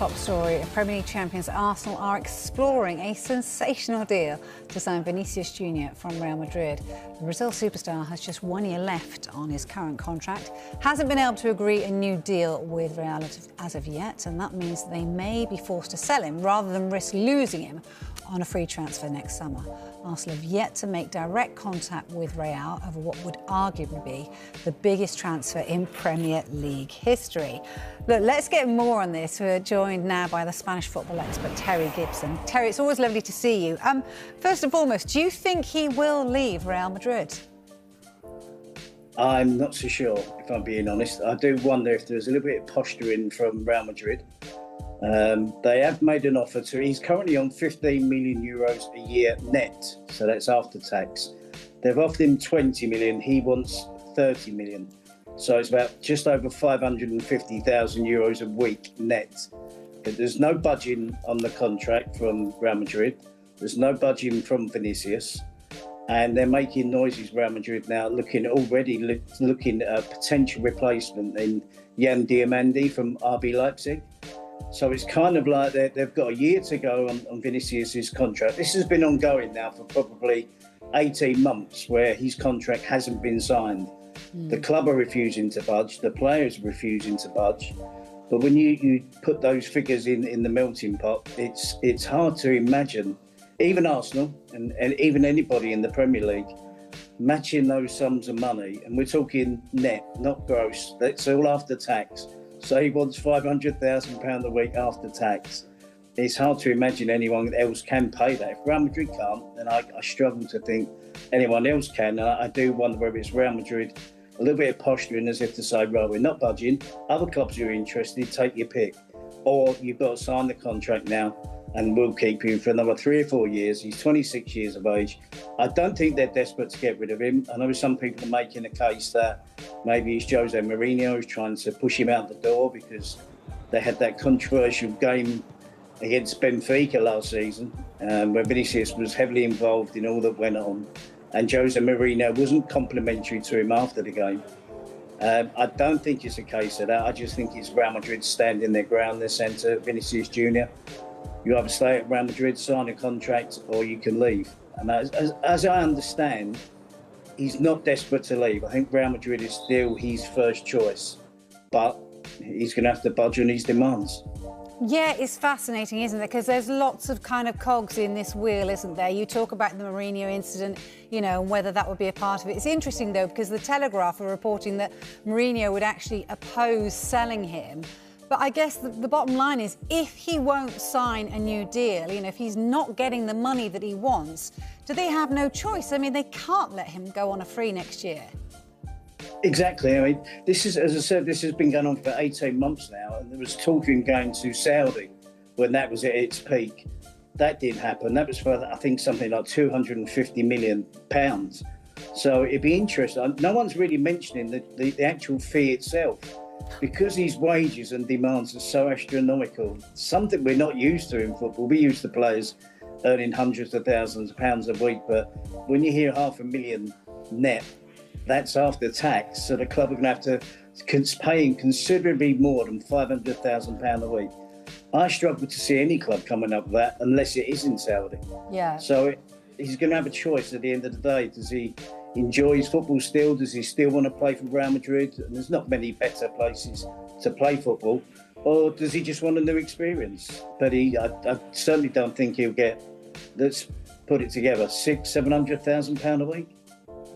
top story. Premier League champions Arsenal are exploring a sensational deal to sign Vinicius Junior from Real Madrid. The Brazil superstar has just 1 year left on his current contract, hasn't been able to agree a new deal with Real as of yet, and that means they may be forced to sell him rather than risk losing him on a free transfer next summer. Arsenal have yet to make direct contact with Real over what would arguably be the biggest transfer in Premier League history. Look, let's get more on this. We're joined now by the Spanish football expert, Terry Gibson. Terry, it's always lovely to see you. First and foremost, do you think he will leave Real Madrid? I'm not so sure, if I'm being honest. I do wonder if there's a little bit of posturing from Real Madrid. They have made an offer to. He's currently on 15 million euros a year net, so that's after tax. They've offered him 20 million. He wants 30 million, so it's about just over 550,000 euros a week net. There's no budging on the contract from Real Madrid. There's no budging from Vinicius, and they're making noises. Real Madrid now looking at a potential replacement in Yan Diomande from RB Leipzig. So it's kind of like they've got a year to go on Vinicius' contract. This has been ongoing now for probably 18 months where his contract hasn't been signed. The club are refusing to budge, the players are refusing to budge. But when you put those figures in the melting pot, it's hard to imagine, even Arsenal and even anybody in the Premier League, matching those sums of money. And we're talking net, not gross. That's all after tax. So he wants £500,000 a week after tax. It's hard to imagine anyone else can pay that. If Real Madrid can't, then I struggle to think anyone else can. And I do wonder whether it's Real Madrid, a little bit of posturing as if to say, right, we're not budging. Other clubs who are interested, take your pick. Or you've got to sign the contract now and we'll keep you for another 3 or 4 years. He's 26 years of age. I don't think they're desperate to get rid of him. I know some people are making a case that maybe it's Jose Mourinho who's trying to push him out the door because they had that controversial game against Benfica last season, where Vinicius was heavily involved in all that went on, and Jose Mourinho wasn't complimentary to him after the game. I don't think it's a case of that. I just think it's Real Madrid standing their ground, their centre, Vinicius Junior. You either stay at Real Madrid, sign a contract, or you can leave. And as I understand, he's not desperate to leave. I think Real Madrid is still his first choice, but he's going to have to budge on his demands. Yeah, it's fascinating, isn't it? Because there's lots of kind of cogs in this wheel, isn't there? You talk about the Mourinho incident, you know, and whether that would be a part of it. It's interesting, though, because the Telegraph are reporting that Mourinho would actually oppose selling him. But I guess the bottom line is, if he won't sign a new deal, you know, if he's not getting the money that he wants, do they have no choice? I mean, they can't let him go on a free next year. Exactly. I mean, this is, as I said, this has been going on for 18 months now, and there was talk of going to Saudi when that was at its peak. That didn't happen. That was for, I think, something like £250 million. So it'd be interesting. No one's really mentioning the actual fee itself, because his wages and demands are so astronomical. Something we're not used to in football. We're used to players earning hundreds of thousands of pounds a week, but when you hear $500,000 net, that's after tax. So the club are going to have to pay him considerably more than £500,000 a week. I struggle to see any club coming up with that unless it is in Saudi. Yeah. So he's going to have a choice at the end of the day. Does he enjoy his football still? Does he still want to play for Real Madrid? And there's not many better places to play football. Or does he just want a new experience? But I certainly don't think he'll get, let's put it together, £700,000 a week.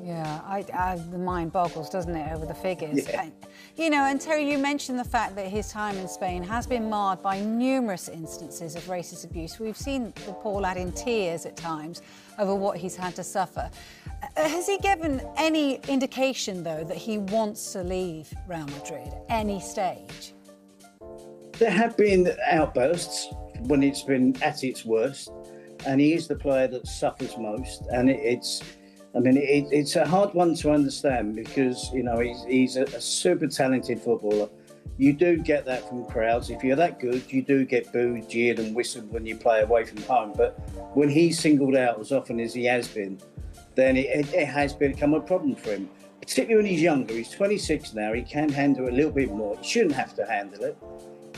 Yeah, the mind boggles, doesn't it, over the figures? Yeah. You know, and Terry, you mentioned the fact that his time in Spain has been marred by numerous instances of racist abuse. We've seen the poor lad in tears at times over what he's had to suffer. Has he given any indication, though, that he wants to leave Real Madrid at any stage? There have been outbursts when it's been at its worst, and he is the player that suffers most, and it's a hard one to understand because, you know, he's a super talented footballer. You do get that from crowds. If you're that good, you do get booed, jeered and whistled when you play away from home. But when he's singled out as often as he has been, then it has become a problem for him, particularly when he's younger. He's 26 now. He can handle it a little bit more. He shouldn't have to handle it.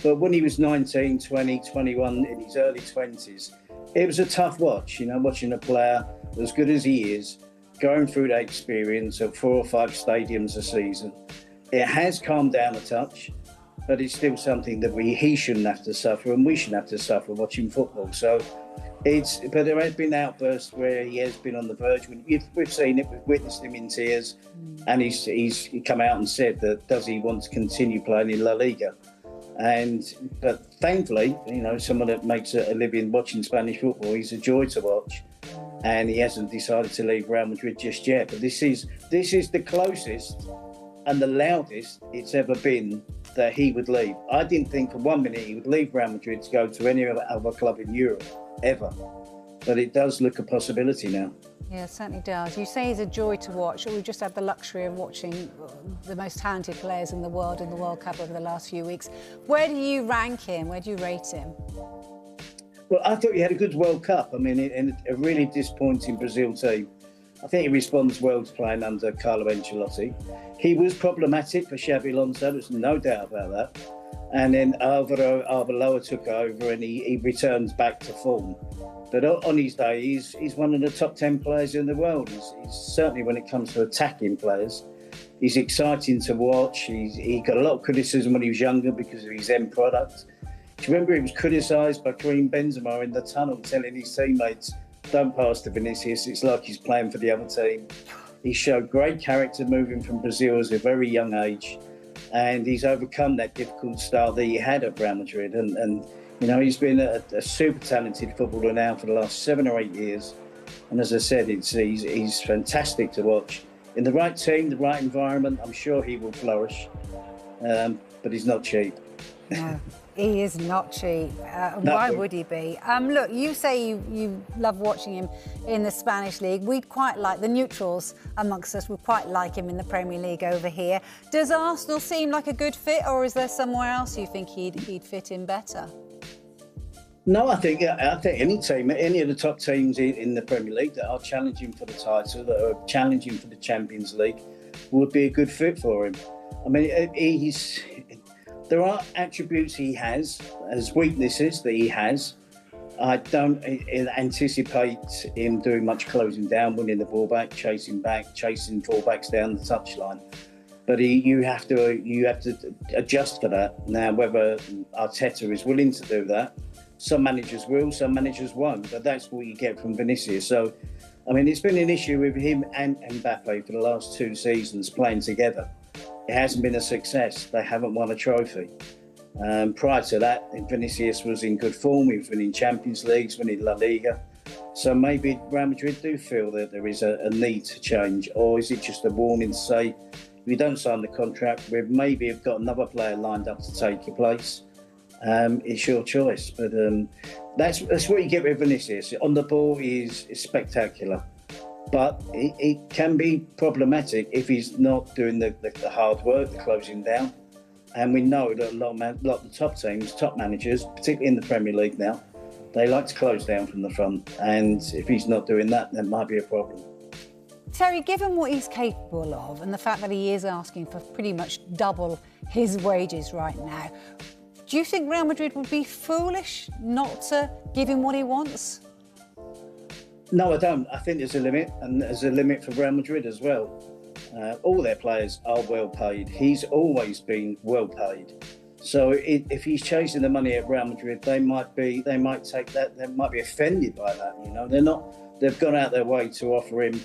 But when he was 19, 20, 21, in his early 20s, it was a tough watch, watching a player as good as he is, going through that experience of 4 or 5 stadiums a season. It has calmed down a touch, but it's still something that he shouldn't have to suffer, and we shouldn't have to suffer watching football. So but there has been outbursts where he has been on the verge. We've seen it, we've witnessed him in tears, and he's come out and said that does he want to continue playing in La Liga? But thankfully, someone that makes a living watching Spanish football, he's a joy to watch, and he hasn't decided to leave Real Madrid just yet. But this is the closest and the loudest it's ever been that he would leave. I didn't think for 1 minute he would leave Real Madrid to go to any other club in Europe, ever. But it does look a possibility now. Yeah, it certainly does. You say he's a joy to watch. We've just had the luxury of watching the most talented players in the world in the World Cup over the last few weeks. Where do you rank him? Where do you rate him? Well, I thought he had a good World Cup. I mean, in a really disappointing Brazil team. I think he responds well to playing under Carlo Ancelotti. He was problematic for Xabi Alonso, there's no doubt about that. And then Alvaro Arbeloa took over and he returns back to form. But on his day, he's one of the top 10 players in the world. He's certainly, when it comes to attacking players, he's exciting to watch. He got a lot of criticism when he was younger because of his end product. Do you remember he was criticised by Karim Benzema in the tunnel, telling his teammates, don't pass to Vinicius, it's like he's playing for the other team. He showed great character moving from Brazil at a very young age, and he's overcome that difficult start that he had at Real Madrid. And he's been a super talented footballer now for the last 7 or 8 years. And as I said, he's fantastic to watch. In the right team, the right environment, I'm sure he will flourish. But he's not cheap. No, he is not cheap. Why would he be? Look, you say you love watching him in the Spanish League. We'd quite like, the neutrals amongst us, would quite like him in the Premier League over here. Does Arsenal seem like a good fit, or is there somewhere else you think he'd fit in better? No, I think any team, any of the top teams in the Premier League that are challenging for the title, that are challenging for the Champions League, would be a good fit for him. I mean, there are attributes he has, as weaknesses that he has. I don't anticipate him doing much closing down, winning the ball back, chasing fullbacks down the touchline. But you have to adjust for that. Now, whether Arteta is willing to do that, some managers will, some managers won't. But that's what you get from Vinicius. So, I mean, it's been an issue with him and Mbappe for the last 2 seasons playing together. It hasn't been a success. They haven't won a trophy. Prior to that, Vinicius was in good form. He was winning Champions Leagues, winning La Liga. So maybe Real Madrid do feel that there is a need to change, or is it just a warning to say, if you don't sign the contract, we maybe have got another player lined up to take your place. It's your choice. But that's what you get with Vinicius. On the ball, he's spectacular. But it can be problematic if he's not doing the hard work, the closing down. And we know that a lot of the top teams, top managers, particularly in the Premier League now, they like to close down from the front. And if he's not doing that, there might be a problem. Terry, given what he's capable of and the fact that he is asking for pretty much double his wages right now, do you think Real Madrid would be foolish not to give him what he wants? No, I don't. I think there's a limit, and there's a limit for Real Madrid as well. All their players are well paid. He's always been well paid. So if he's chasing the money at Real Madrid, they might take that. They might be offended by that. They're not. They've gone out their way to offer him